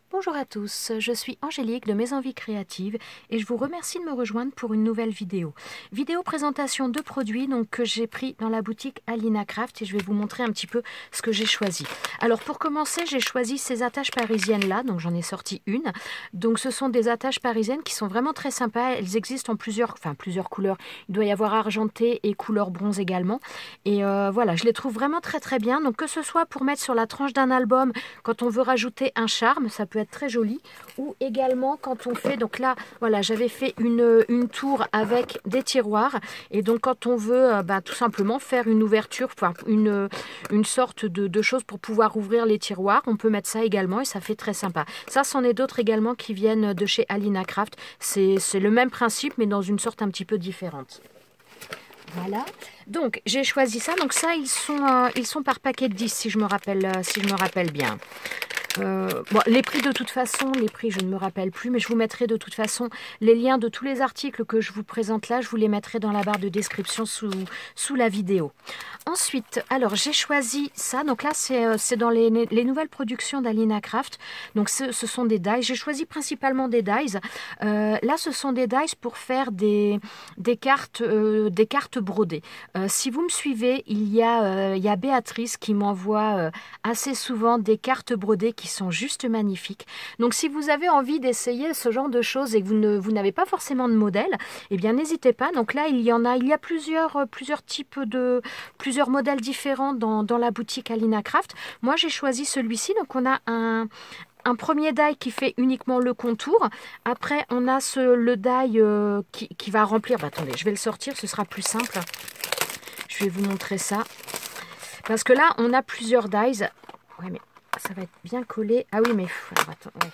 Bonjour à tous, je suis Angélique de Mes Envies Créatives et je vous remercie de me rejoindre pour une nouvelle vidéo. Vidéo présentation de produits que j'ai pris dans la boutique Alina Craft et je vais vous montrer un petit peu ce que j'ai choisi. Alors pour commencer, j'ai choisi ces attaches parisiennes là, donc j'en ai sorti une. Donc ce sont des attaches parisiennes qui sont vraiment très sympas, elles existent en plusieurs couleurs. Il doit y avoir argenté et couleur bronze également. Et voilà, je les trouve vraiment très bien. Donc que ce soit pour mettre sur la tranche d'un album quand on veut rajouter un charme, ça peut être très joli, ou également quand on fait, donc là voilà, j'avais fait une tour avec des tiroirs et donc quand on veut tout simplement faire une ouverture, enfin une sorte de chose pour pouvoir ouvrir les tiroirs, on peut mettre ça également et ça fait très sympa. Ça, c'en est d'autres également qui viennent de chez Alina Craft, c'est le même principe mais dans une sorte un petit peu différente. Voilà, donc j'ai choisi ça, donc ça ils sont par paquet de 10 si je me rappelle bien. Bon, les prix de toute façon, je ne me rappelle plus, mais je vous mettrai de toute façon les liens de tous les articles que je vous présente là, je vous les mettrai dans la barre de description sous la vidéo. Ensuite, alors j'ai choisi ça, donc là c'est dans les nouvelles productions d'Alina Craft, donc ce sont des dies, j'ai choisi principalement des dies, là ce sont des dies pour faire des cartes brodées. Si vous me suivez, il y a Béatrice qui m'envoie assez souvent des cartes brodées qui sont juste magnifiques. Donc si vous avez envie d'essayer ce genre de choses et que vous n'avez pas forcément de modèle, eh bien n'hésitez pas. Donc là il y a plusieurs modèles différents dans la boutique Alina Craft. Moi j'ai choisi celui-ci, donc on a un premier die qui fait uniquement le contour. Après, on a le die qui va remplir. Attendez, je vais le sortir, ce sera plus simple. Je vais vous montrer ça. Parce que là, on a plusieurs dies. Ouais, mais ça va être bien collé. Ah oui, mais alors, attends, ouais.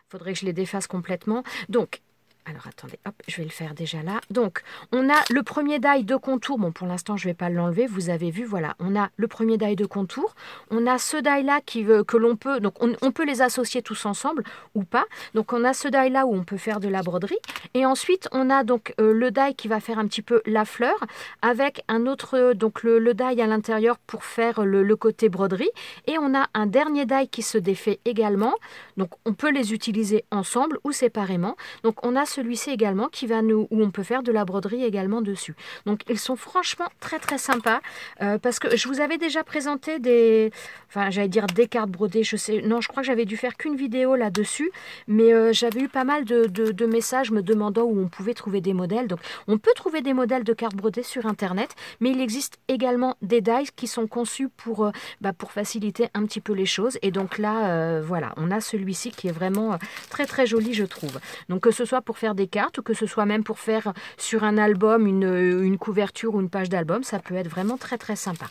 Faudrait que je les défasse complètement. Donc, alors attendez, hop, je vais le faire déjà là. Donc, on a le premier die de contour. Bon, pour l'instant, je ne vais pas l'enlever. Vous avez vu, voilà. On a le premier die de contour. On a ce die-là que l'on peut... Donc, on peut les associer tous ensemble ou pas. Donc, on a ce die-là où on peut faire de la broderie. Et ensuite, on a donc le die qui va faire un petit peu la fleur avec un autre... donc, le die à l'intérieur pour faire le côté broderie. Et on a un dernier die qui se défait également. Donc, on peut les utiliser ensemble ou séparément. Donc, on a celui-ci également où on peut faire de la broderie également dessus. Donc ils sont franchement très sympas parce que je vous avais déjà présenté des cartes brodées, je crois que j'avais dû faire qu'une vidéo là-dessus, mais j'avais eu pas mal de messages me demandant où on pouvait trouver des modèles. Donc on peut trouver des modèles de cartes brodées sur internet, mais il existe également des dies qui sont conçus pour faciliter un petit peu les choses. Et donc là, voilà, on a celui-ci qui est vraiment très joli, je trouve. Donc que ce soit pour faire des cartes ou que ce soit même pour faire sur un album une couverture ou une page d'album, ça peut être vraiment très sympa.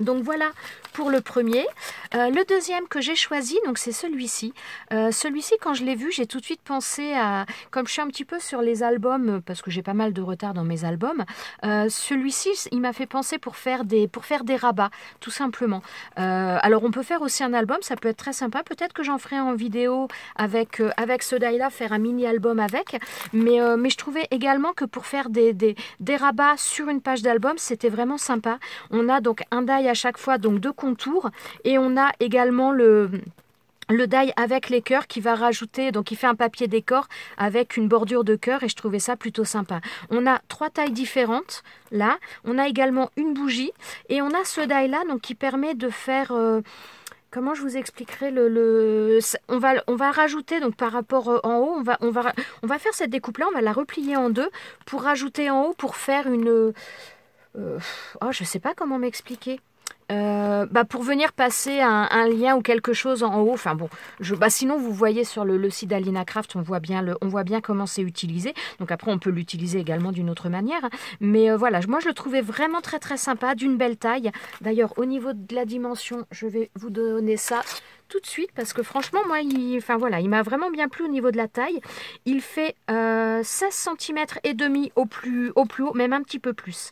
Donc voilà pour le premier. Le deuxième que j'ai choisi, donc c'est celui-ci. Celui-ci, quand je l'ai vu, j'ai tout de suite pensé à... Comme je suis un petit peu sur les albums, parce que j'ai pas mal de retard dans mes albums, celui-ci, il m'a fait penser pour faire des rabats, tout simplement. Alors on peut faire aussi un album, ça peut être très sympa. Peut-être que j'en ferai en vidéo avec ce die-là, faire un mini-album avec. Mais je trouvais également que pour faire des rabats sur une page d'album, c'était vraiment sympa. On a donc un die à chaque fois, donc de contours, et on a également le die avec les cœurs qui va rajouter, donc il fait un papier décor avec une bordure de cœur et je trouvais ça plutôt sympa. On a 3 tailles différentes là, on a également une bougie et on a ce die là donc qui permet de faire... Comment je vous expliquerai on va rajouter donc par rapport en haut, on va faire cette découpe là, on va la replier en deux pour rajouter en haut pour faire une... je sais pas comment m'expliquer. Pour venir passer un lien ou quelque chose en haut, enfin bon, sinon vous voyez sur le site d'Alina Craft, on voit bien comment c'est utilisé, donc après on peut l'utiliser également d'une autre manière, mais voilà, moi je le trouvais vraiment très sympa, d'une belle taille. D'ailleurs au niveau de la dimension, je vais vous donner ça tout de suite parce que franchement moi il m'a vraiment bien plu au niveau de la taille. Il fait 16 cm et demi au plus haut, même un petit peu plus.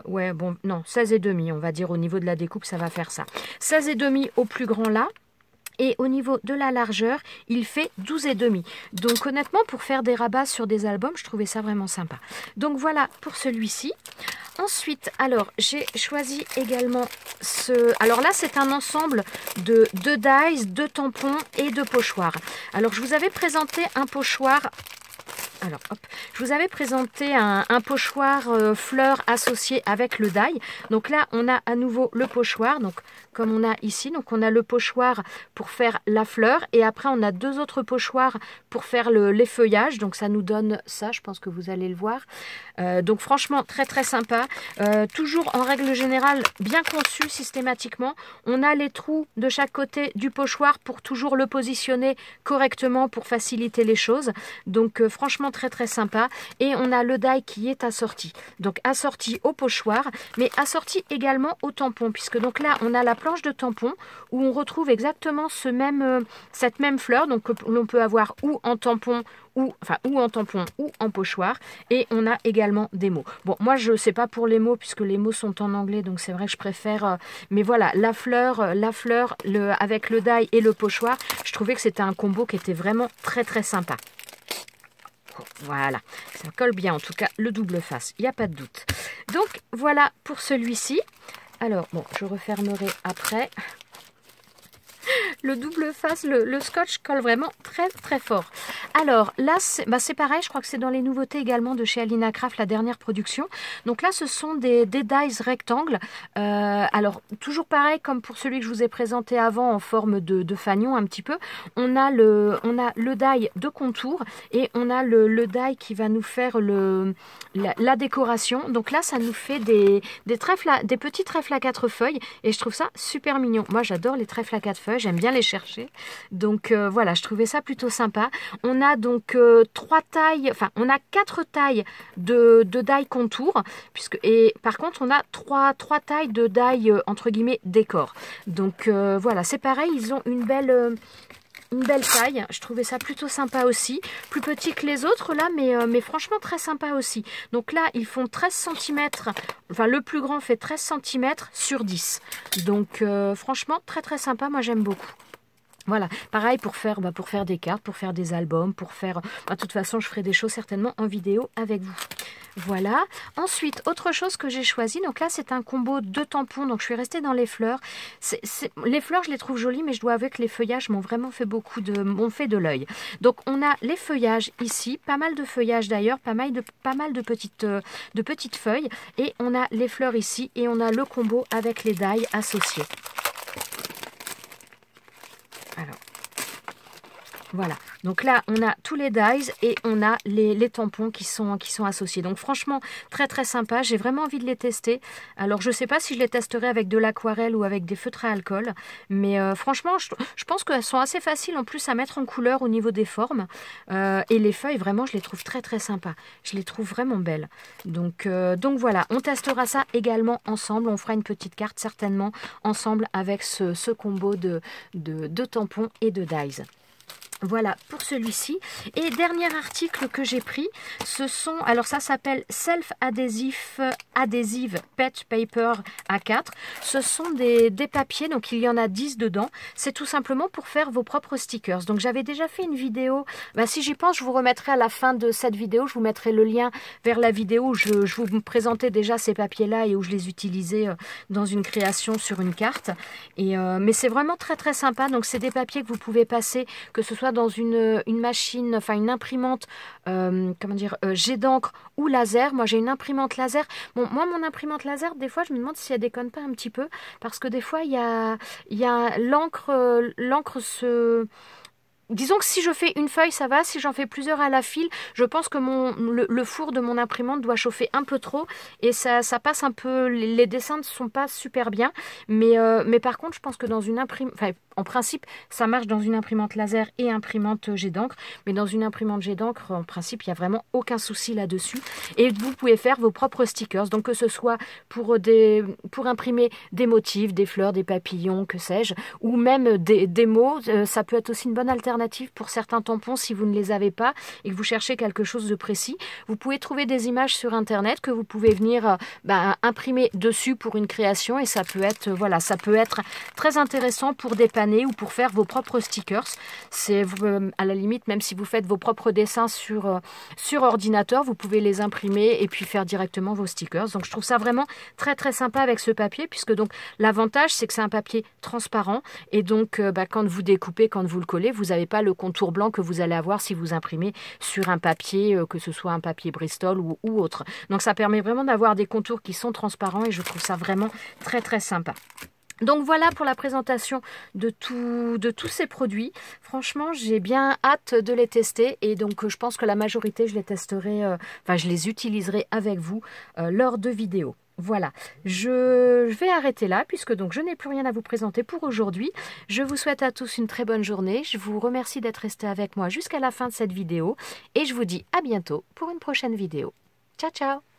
Ouais, bon, non, 16 et demi, on va dire au niveau de la découpe, ça va faire ça. 16 et demi au plus grand là. et au niveau de la largeur, il fait 12,5. Donc honnêtement, pour faire des rabats sur des albums, je trouvais ça vraiment sympa. Donc voilà pour celui-ci. Ensuite, alors j'ai choisi également ce... Alors là, c'est un ensemble de 2 dies, 2 tampons et 2 pochoirs. Alors je vous avais présenté un pochoir... Alors, hop, je vous avais présenté un pochoir fleur associé avec le die. Donc là, on a à nouveau le pochoir, donc comme on a ici. Donc on a le pochoir pour faire la fleur et après on a 2 autres pochoirs pour faire les feuillages. Donc ça nous donne ça, je pense que vous allez le voir. Donc franchement, très très sympa. Toujours en règle générale, bien conçu systématiquement. On a les trous de chaque côté du pochoir pour toujours le positionner correctement pour faciliter les choses. Donc franchement, très très sympa. Et on a le die qui est assorti. Donc assorti au pochoir, mais assorti également au tampon. Puisque donc là, on a la planche de tampon où on retrouve exactement cette même fleur. Donc l'on peut avoir ou en tampon ou en pochoir, et on a également des mots. Bon, moi je sais pas pour les mots puisque les mots sont en anglais, donc c'est vrai que je préfère, mais voilà, la fleur avec le die et le pochoir, je trouvais que c'était un combo qui était vraiment très très sympa. Voilà, ça colle bien en tout cas le double face, il n'y a pas de doute. Donc voilà pour celui-ci. Alors bon, je refermerai après. Le double face, le scotch colle vraiment très très fort. Alors là, c'est pareil, je crois que c'est dans les nouveautés également de chez Alina Craft, la dernière production. Donc là, ce sont des dies rectangles. Alors, toujours pareil, comme pour celui que je vous ai présenté avant, en forme de fanion un petit peu. On a le die de contour et on a le die qui va nous faire la décoration. Donc là, ça nous fait des petits trèfles à 4 feuilles et je trouve ça super mignon. Moi, j'adore les trèfles à 4 feuilles, j'aime bien les chercher. Donc voilà, je trouvais ça plutôt sympa. On a donc 4 tailles de die contour, et par contre on a 3 tailles de die entre guillemets décor. Donc voilà, c'est pareil, ils ont une belle taille, je trouvais ça plutôt sympa aussi, plus petit que les autres là, mais franchement très sympa aussi. Donc là ils font 13 cm, enfin le plus grand fait 13 cm sur 10, donc franchement très très sympa, moi j'aime beaucoup. Voilà, pareil pour faire des cartes, pour faire des albums, pour faire... de toute façon, je ferai des choses certainement en vidéo avec vous. Voilà. Ensuite, autre chose que j'ai choisi, donc là, c'est un combo de tampons, donc je suis restée dans les fleurs. Les fleurs, je les trouve jolies, mais je dois avouer que les feuillages m'ont vraiment fait m'ont fait de l'œil. Donc, on a les feuillages ici, pas mal de feuillages d'ailleurs, pas mal de petites feuilles, et on a les fleurs ici, et on a le combo avec les dies associés. Alors, voilà. Donc là, on a tous les dies et on a les tampons qui sont associés. Donc franchement, très très sympa. J'ai vraiment envie de les tester. Alors, je ne sais pas si je les testerai avec de l'aquarelle ou avec des feutres à alcool. Mais franchement, je pense qu'elles sont assez faciles en plus à mettre en couleur au niveau des formes. Et les feuilles, vraiment, je les trouve très très sympas. Je les trouve vraiment belles. Donc voilà, on testera ça également ensemble. On fera une petite carte certainement ensemble avec ce combo de tampons et de dies. Voilà pour celui-ci. Et dernier article que j'ai pris, ce sont, alors ça s'appelle Self Adhesive Pet Paper A4. Ce sont des papiers, donc il y en a 10 dedans. C'est tout simplement pour faire vos propres stickers. Donc j'avais déjà fait une vidéo, si j'y pense, je vous remettrai à la fin de cette vidéo, je vous mettrai le lien vers la vidéo où je vous présentais déjà ces papiers-là et où je les utilisais dans une création sur une carte. Mais c'est vraiment très très sympa. Donc c'est des papiers que vous pouvez passer, que ce soit dans une machine, enfin une imprimante, jet d'encre ou laser. Moi j'ai une imprimante laser. Bon, moi mon imprimante laser, des fois je me demande si elle déconne pas un petit peu, parce que des fois il y a l'encre se... Disons que si je fais une feuille, ça va. Si j'en fais plusieurs à la file, je pense que le four de mon imprimante doit chauffer un peu trop et ça passe un peu. Les dessins ne sont pas super bien, mais par contre, je pense que dans une imprimante, enfin, en principe, ça marche dans une imprimante laser et imprimante jet d'encre, mais dans une imprimante jet d'encre, en principe, il n'y a vraiment aucun souci là-dessus. Et vous pouvez faire vos propres stickers, donc que ce soit pour imprimer des motifs, des fleurs, des papillons, que sais-je, ou même des mots. Ça peut être aussi une bonne alternative pour certains tampons si vous ne les avez pas et que vous cherchez quelque chose de précis. Vous pouvez trouver des images sur internet que vous pouvez venir imprimer dessus pour une création, et ça peut être très intéressant pour dépanner scanner ou pour faire vos propres stickers. C'est à la limite, même si vous faites vos propres dessins sur ordinateur, vous pouvez les imprimer et puis faire directement vos stickers. Donc je trouve ça vraiment très très sympa avec ce papier, puisque donc l'avantage c'est que c'est un papier transparent et donc quand vous découpez, quand vous le collez, vous n'avez pas le contour blanc que vous allez avoir si vous imprimez sur un papier, que ce soit un papier Bristol ou autre. Donc ça permet vraiment d'avoir des contours qui sont transparents et je trouve ça vraiment très très sympa. Donc voilà pour la présentation de tous ces produits. Franchement, j'ai bien hâte de les tester et donc je pense que la majorité, je les testerai, je les utiliserai avec vous lors de vidéos. Voilà, je vais arrêter là puisque donc je n'ai plus rien à vous présenter pour aujourd'hui. Je vous souhaite à tous une très bonne journée. Je vous remercie d'être restés avec moi jusqu'à la fin de cette vidéo et je vous dis à bientôt pour une prochaine vidéo. Ciao, ciao!